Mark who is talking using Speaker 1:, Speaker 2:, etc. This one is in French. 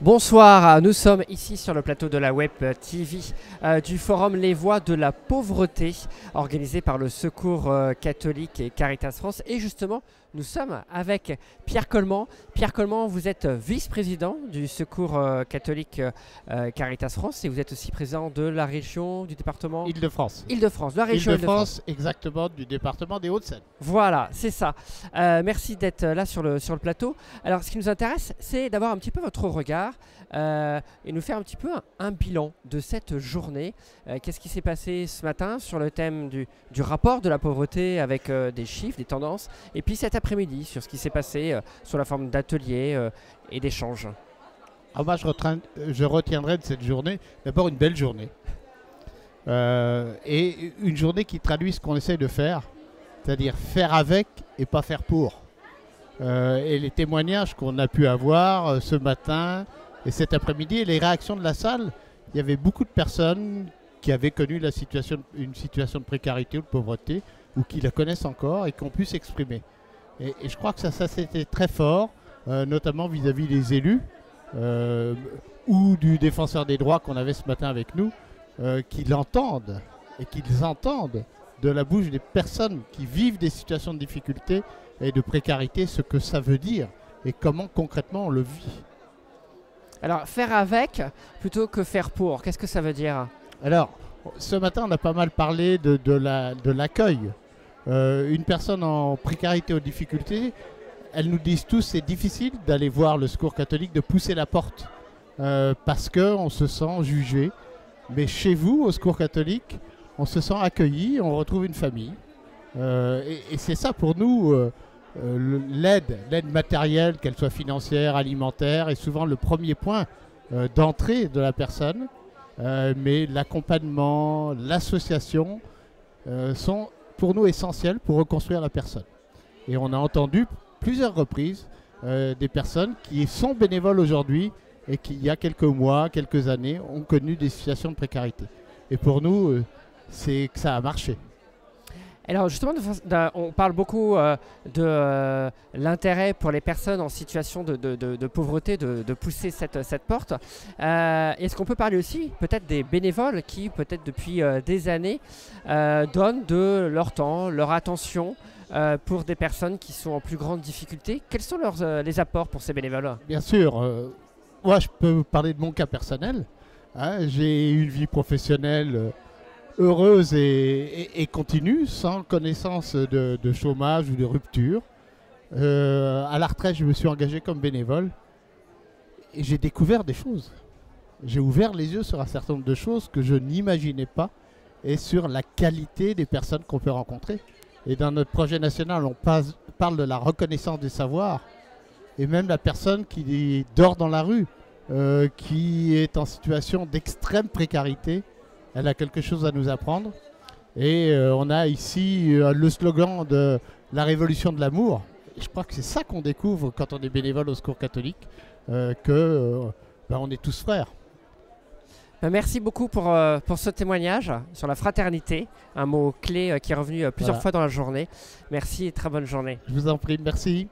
Speaker 1: Bonsoir, nous sommes ici sur le plateau de la Web TV du Forum Les Voix de la Pauvreté organisé par le Secours catholique et Caritas France. Et justement, nous sommes avec Pierre Coleman. Pierre Coleman, vous êtes vice-président du Secours catholique Caritas France et vous êtes aussi président de la région, du département
Speaker 2: Île-de-France.
Speaker 1: Île-de-France, la région
Speaker 2: Île-de-France, exactement, du département des Hauts-de-Seine.
Speaker 1: Voilà, c'est ça. Merci d'être là sur le plateau. Alors, ce qui nous intéresse, c'est d'avoir un petit peu votre regard et nous faire un petit peu un bilan de cette journée. Qu'est-ce qui s'est passé ce matin sur le thème du rapport de la pauvreté avec des chiffres, des tendances, et puis cet après-midi sur ce qui s'est passé sous la forme d'ateliers et d'échanges.
Speaker 2: Moi, je retiendrai de cette journée d'abord une belle journée. Et une journée qui traduit ce qu'on essaie de faire, c'est-à-dire faire avec et pas faire pour. Et les témoignages qu'on a pu avoir ce matin et cet après-midi, et les réactions de la salle, il y avait beaucoup de personnes qui avaient connu une situation de précarité ou de pauvreté, ou qui la connaissent encore et qui ont pu s'exprimer. Et je crois que ça c'était très fort, notamment vis-à-vis des élus ou du défenseur des droits qu'on avait ce matin avec nous, qui l'entendent et qu'ils entendent de la bouche des personnes qui vivent des situations de difficulté et de précarité, ce que ça veut dire et comment concrètement on le vit.
Speaker 1: Alors, faire avec plutôt que faire pour, qu'est-ce que ça veut dire?
Speaker 2: Alors, ce matin, on a pas mal parlé de l'accueil. Une personne en précarité ou difficulté, elles nous disent tous c'est difficile d'aller voir le Secours catholique, de pousser la porte parce qu'on se sent jugé. Mais chez vous, au Secours catholique, on se sent accueilli, on retrouve une famille. Et c'est ça pour nous, l'aide matérielle, qu'elle soit financière, alimentaire, est souvent le premier point d'entrée de la personne. Mais l'accompagnement, l'association sont pour nous essentiels pour reconstruire la personne. Et on a entendu plusieurs reprises des personnes qui sont bénévoles aujourd'hui et qui, il y a quelques mois, quelques années, ont connu des situations de précarité. Et pour nous, c'est que ça a marché.
Speaker 1: Alors justement, on parle beaucoup de l'intérêt pour les personnes en situation de pauvreté de pousser cette porte. Est-ce qu'on peut parler aussi peut-être des bénévoles qui, peut-être depuis des années, donnent de leur temps, leur attention pour des personnes qui sont en plus grande difficulté? Quels sont les apports pour ces bénévoles?
Speaker 2: Bien sûr, moi je peux parler de mon cas personnel. J'ai une vie professionnelle heureuse et continue, sans connaissance de chômage ou de rupture. À la retraite, je me suis engagé comme bénévole et j'ai découvert des choses. J'ai ouvert les yeux sur un certain nombre de choses que je n'imaginais pas et sur la qualité des personnes qu'on peut rencontrer. Et dans notre projet national, on parle de la reconnaissance des savoirs et même la personne qui dort dans la rue, qui est en situation d'extrême précarité. Elle a quelque chose à nous apprendre. Et on a ici le slogan de la révolution de l'amour. Je crois que c'est ça qu'on découvre quand on est bénévole au Secours catholique, on est tous frères.
Speaker 1: Merci beaucoup pour ce témoignage sur la fraternité, un mot clé qui est revenu plusieurs fois dans la journée. Merci et très bonne journée.
Speaker 2: Je vous en prie, merci.